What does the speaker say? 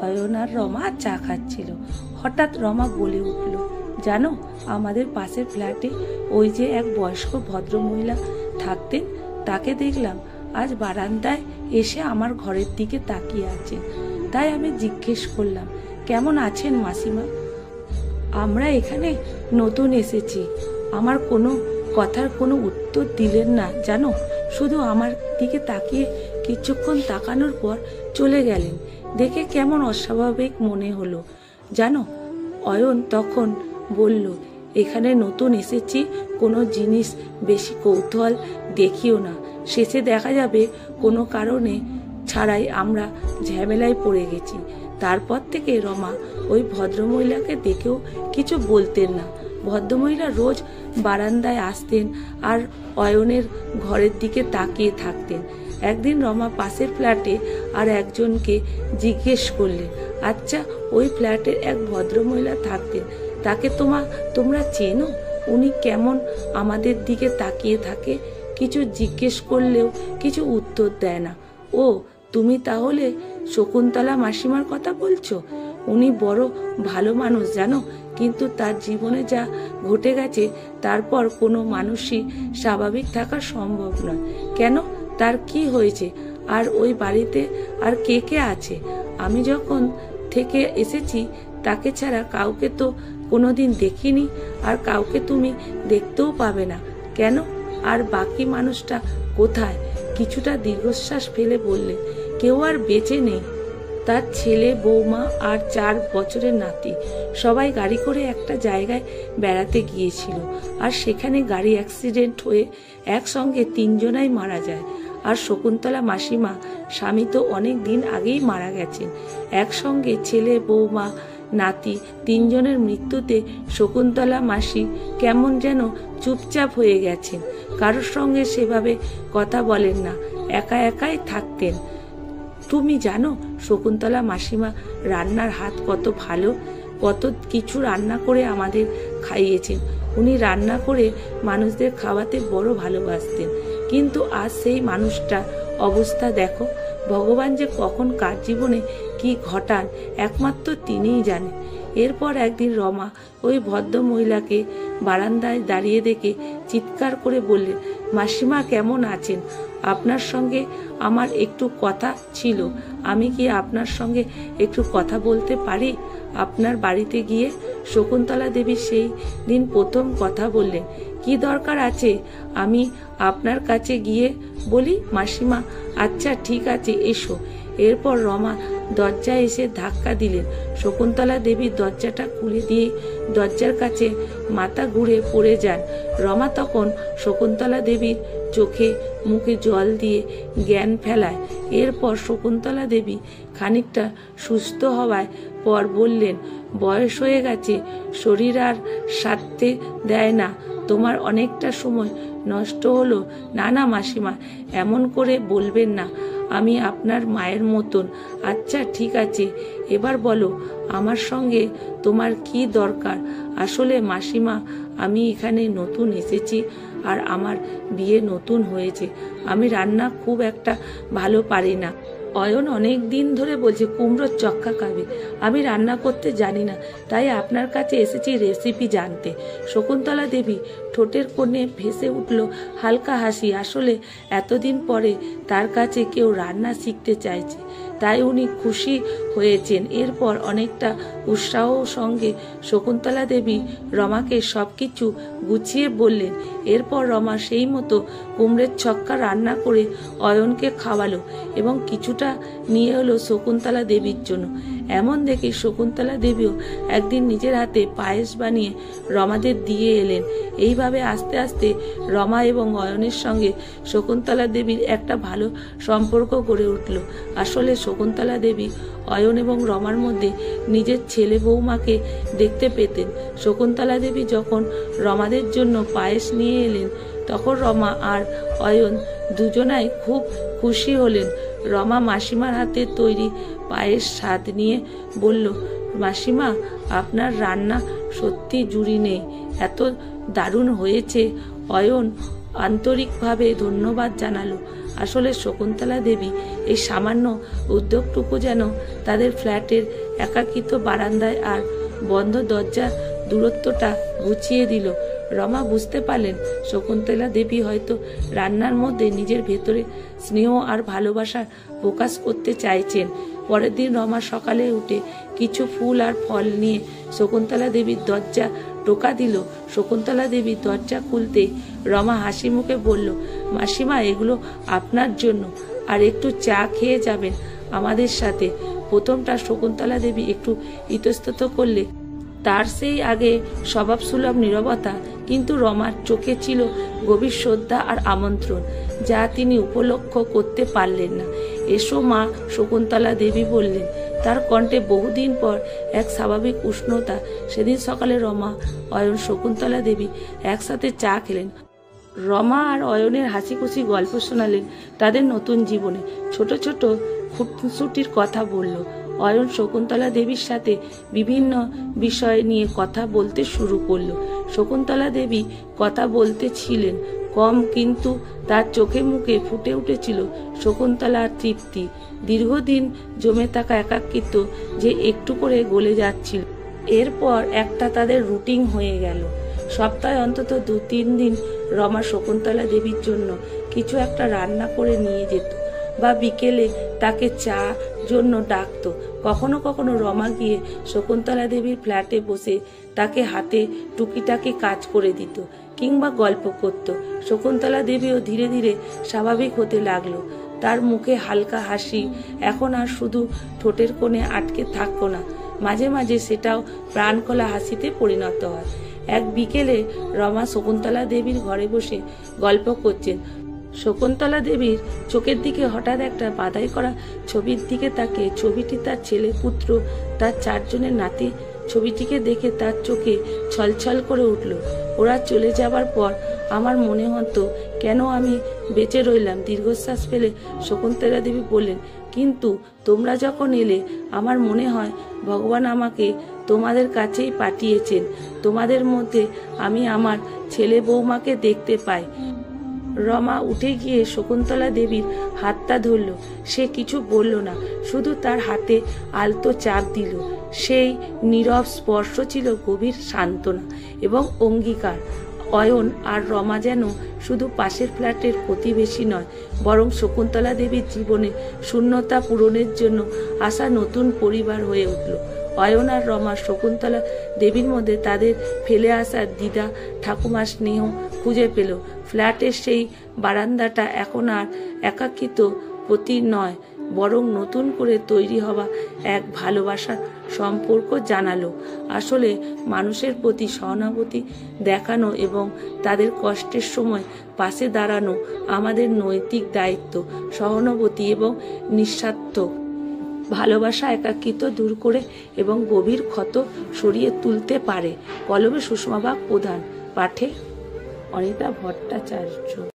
অয়ন আর রমা চা খাচ্ছিল। হঠাৎ রমা বলে উঠল, জানো আমাদের পাশের ফ্ল্যাটে ওই যে এক বয়স্ক ভদ্রমহিলা থাকতেন, তাকে দেখলাম আজ বারান্দায় এসে আমার ঘরের দিকে তাকিয়ে আছেন। তাই আমি জিজ্ঞেস করলাম, কেমন আছেন মাসিমা? আমরা এখানে নতুন এসেছি। আমার কোনো কথার কোনো উত্তর দিলেন না জানো, শুধু আমার দিকে তাকিয়ে কিছুক্ষণ তাকানোর পর চলে গেলেন। দেখে কেমন অস্বাভাবিক মনে হলো জানো। অয়ন তখন বলল, এখানে নতুন এসেছি, কোনো জিনিস বেশি কৌতূহল দেখিও না, শেষে দেখা যাবে কোনো কারণে ছাড়াই আমরা ঝামেলায় পড়ে গেছি। তারপর থেকে রমা ওই ভদ্রমহিলাকে দেখেও কিছু বলতেন না। ভদ্রমহিলা রোজ বারান্দায় আসতেন আর অয়নের ঘরের দিকে তাকিয়ে থাকতেন। একদিন রমা পাশের ফ্ল্যাটে আর একজনকে জিজ্ঞেস করলেন, আচ্ছা ওই ফ্ল্যাটের এক ভদ্রমহিলা থাকতেন, তাকে তোমরা চেনো? উনি কেমন আমাদের দিকে তাকিয়ে থাকে, কিছু জিজ্ঞেস করলেও কিছু উত্তর দেয় না। ও তুমি তাহলে শকুন্তলা মাসিমার কথা বলছো? উনি বড় ভালো মানুষ জানো, কিন্তু তার জীবনে যা ঘটে গেছে তারপর কোনো মানুষই স্বাভাবিক থাকা সম্ভব নয়। কেন, তার কি হয়েছে? আর ওই বাড়িতে আর কে কে আছে? আমি যখন থেকে এসেছি তাকে ছাড়া কাউকে তো কোনোদিন দেখিনি, আর কাউকে তুমি দেখতেও পাবে না। কেন, আর বাকি মানুষটা কোথায়? কিছুটা দীর্ঘশ্বাস ফেলে বললেন, কেউ আর বেঁচে নেই। তার ছেলে, বৌমা আর 4 বছরের নাতি সবাই গাড়ি করে একটা জায়গায় বেড়াতে গিয়েছিল, আর সেখানে গাড়ি অ্যাক্সিডেন্ট হয়ে একসঙ্গে 3 জনাই মারা যায়। আর শকুন্তলা মাসিমা স্বামী তো অনেক দিন আগেই মারা গেছেন। একসঙ্গে ছেলে, বৌমা, নাতি 3 জনের মৃত্যুতে শকুন্তলা মাসি কেমন যেন চুপচাপ হয়ে গেছেন, কারোর সঙ্গে সেভাবে কথা বলেন না, একা একাই থাকতেন। তুমি জানো শকুন্তলা মাসিমা রান্নার হাত কত ভালো, কত কিছু রান্না করে আমাদের খাইয়েছেন। উনি রান্না করে মানুষদের খাওয়াতে বড় ভালোবাসতেন, কিন্তু আজ সেই মানুষটা অবস্থা দেখো। ভগবান যে কখন কার জীবনে কি ঘটান একমাত্র তিনিই জানেন। এরপর একদিন রমা ওই ভদ্র মহিলাকে বারান্দায় দাঁড়িয়ে দেখে চিৎকার করে বললেন, মাসিমা কেমন আছেন? আপনার সঙ্গে আমার একটু কথা ছিল, আমি কি আপনার সঙ্গে একটু কথা বলতে পারি? আপনার বাড়িতে গিয়ে শকুন্তলা দেবী সেই দিন প্রথম কথা বললেন, কি দরকার আছে আমি আপনার কাছে গিয়ে বলি? মাসিমা, আচ্ছা ঠিক আছে এসো। এরপর রমা দরজায় এসে ধাক্কা দিলেন। শকুন্তলা দেবী দরজাটা খুলে দিয়ে দরজার কাছে মাথা ঘুরে পড়ে যান। রমা তখন শকুন্তলা দেবীর চোখে মুখে জল দিয়ে জ্ঞান ফেলায়। এরপর শকুন্তলা দেবী খানিকটা সুস্থ হওয়ার পর বললেন, বয়স হয়ে গেছে, শরীর আর সারতে দেয় না, তোমার অনেকটা সময় নষ্ট হলো। না না মাসিমা, এমন করে বলবেন না, আমি আপনার মায়ের মতন। আচ্ছা ঠিক আছে, এবার বলো আমার সঙ্গে তোমার কি দরকার? আসলে মাসিমা, আমি এখানে নতুন এসেছি আর আমার বিয়ে নতুন হয়েছে। আমি রান্না খুব একটা ভালো পারি না। অয়ন অনেক দিন ধরে বলছে কুমড়োর চক্কা খাবে, আমি রান্না করতে জানি না, তাই আপনার কাছে এসেছি রেসিপি জানতে। শকুন্তলা দেবী ঠোঁটের কোণে ভেসে উঠল হালকা হাসি। আসলে এতদিন পরে তার কাছে কেউ রান্না শিখতে চাইছে, তাই উনি খুশি হয়েছেন। এরপর অনেকটা উৎসাহ সঙ্গে শকুন্তলা দেবী রমাকে সবকিছু গুছিয়ে বললেন। এরপর রমা সেই মতো কুমড়ের ছক্কা রান্না করে অয়নকে খাওয়ালো এবং কিছুটা নিয়ে হলো শকুন্তলা দেবীর জন্য। এমন দেখে শকুন্তলা দেবীও একদিন নিজের হাতে পায়েস বানিয়ে রমাদের দিয়ে এলেন। এইভাবে আস্তে আস্তে রমা এবং অয়নের সঙ্গে শকুন্তলা দেবীর একটা ভালো সম্পর্ক গড়ে উঠল। আসলে শকুন্তলা দেবী অয়ন এবং রমার মধ্যে নিজের ছেলে বৌমাকে দেখতে পেতেন। শকুন্তলা দেবী যখন রমাদের জন্য পায়েস নিয়ে এলেন তখন রমা আর অয়ন দুজনাই খুব খুশি হলেন। রমা মাসিমার হাতে তৈরি পায়েস স্বাদ নিয়ে বলল, মাসিমা আপনার রান্না সত্যি জুড়ি নেই, এত দারুণ হয়েছে। অয়ন আন্তরিকভাবে ধন্যবাদ জানালো। আসলে শকুন্তলা দেবী এই সামান্য উদ্যোগটুকু যেন তাদের ফ্ল্যাটের একাকিত্ব বারান্দায় আর বন্ধ দরজার দূরত্বটা ঘুচিয়ে দিল। রমা বুঝতে পারলেন শকুন্তলা দেবী হয়তো রান্নার মধ্যে নিজের ভেতরে স্নেহ আর ভালোবাসার প্রকাশ করতে চাইছেন। পরের দিন রমা সকালে উঠে কিছু ফুল আর ফল নিয়ে শকুন্তলা দেবীর দরজা টোকা দিল। শকুন্তলা দেবী দরজা খুলতে রমা হাসি মুখে বলল, মাসিমা, এগুলো আপনার জন্য, আর একটু চা খেয়ে যাবেন আমাদের সাথে। প্রথমটা শকুন্তলা দেবী একটু ইতস্তত করলে, তার সেই আগে স্বভাবসুলভ নীরবতা, কিন্তু রমার চোখে ছিল গভীর শ্রদ্ধা আর আমন্ত্রণ, যা তিনি উপলক্ষ করতে পারলেন না। এসো মা, শকুন্তলা দেবী বললেন, তার কণ্ঠে বহুদিন পর এক স্বাভাবিক উষ্ণতা। সেদিন সকালে রমা, অয়ন, শকুন্তলা দেবী একসাথে চা খেলেন। রমা আর অয়নের হাসি খুশি গল্প শোনালেন তাদের নতুন জীবনে। ছোট ছোট খুঁটসুটির কথা বলল। অয়ন শকুন্তলা দেবীর সাথে বিভিন্ন বিষয় নিয়ে কথা বলতে শুরু করলো। শকুন্তলা দেবী কথা বলতে ছিলেন কম, কিন্তু তার চোখে মুখে ফুটে উঠেছিল শকুন্তলার তৃপ্তি, দীর্ঘদিন জমে থাকা একাকিত্ব যে একটু করে গলে যাচ্ছিল। এরপর একটা তাদের রুটিন হয়ে গেল। সপ্তাহে অন্তত 2-3 দিন রমা শকুন্তলা দেবীর জন্য কিছু একটা রান্না করে নিয়ে যেত, বা বিকেলে তাকে চা জন্য ডাকতো। কখনো কখনো রমা গিয়ে শকুন্তলা দেবীর ফ্ল্যাটে বসে তাকে হাতে টুকিটাকি কাজ করে দিত, কিংবা গল্প করত। শকুন্তলা দেবীও ধীরে ধীরে স্বাভাবিক হতে লাগলো। তার মুখে হালকা হাসি এখন আর শুধু ঠোঁটের কোণে আটকে থাকতো না, মাঝে মাঝে সেটাও প্রাণখোলা হাসিতে পরিণত হয়। এক বিকেলে রমা শকুন্তলা দেবীর ঘরে বসে গল্প করছেন। শকুন্তলা দেবীর চোখের দিকে হঠাৎ একটা বাধাই করা ছবির দিকে তাকে। ছবিটি তার ছেলে, পুত্র, তার 4 জনের নাতি। ছবিটিকে দেখে তার চোখে ছলছল করে উঠল। ওরা চলে যাবার পর আমার মনে হতো কেন আমি বেঁচে রইলাম। দীর্ঘশ্বাস ফেলে শকুন্তলা দেবী বললেন, কিন্তু তোমরা যখন এলে আমার মনে হয় ভগবান আমাকে তোমাদের কাছেই পাঠিয়েছেন। তোমাদের মধ্যে আমি আমার ছেলে বৌমাকে দেখতে পাই। রমা উঠে গিয়ে শকুন্তলা দেবীর হাতটা ধরল। সে কিছু বলল না, শুধু তার হাতে আলতো চাপ দিল। সেই নীরব স্পর্শ ছিল গভীর সান্ত্বনা এবং অঙ্গীকার। অয়ন আর রমা যেন শুধু পাশের ফ্ল্যাটের প্রতিবেশী নয়, বরং শকুন্তলা দেবীর জীবনে শূন্যতা পূরণের জন্য আসা নতুন পরিবার হয়ে উঠল। অয়ন আর রমা শকুন্তলা দেবীর মধ্যে তাদের ফেলে আসা দিদা ঠাকুমার স্নেহ খুঁজে পেল। ফ্ল্যাটের সেই বারান্দাটা এখন আর একাকিত্ব প্রতি নয়, বরং নতুন করে তৈরি হওয়া এক ভালোবাসার সম্পর্ক জানালো। আসলে মানুষের প্রতি সহানুভূতি দেখানো এবং তাদের কষ্টের সময় পাশে দাঁড়ানো আমাদের নৈতিক দায়িত্ব। সহানুভূতি এবং নিঃস্বার্থ ভালোবাসা একাকিত্ব দূর করে এবং গভীর ক্ষত সরিয়ে তুলতে পারে। কলমে সুষমা বাগ প্রধান, পাঠে অনিতা ভট্টাচার্য।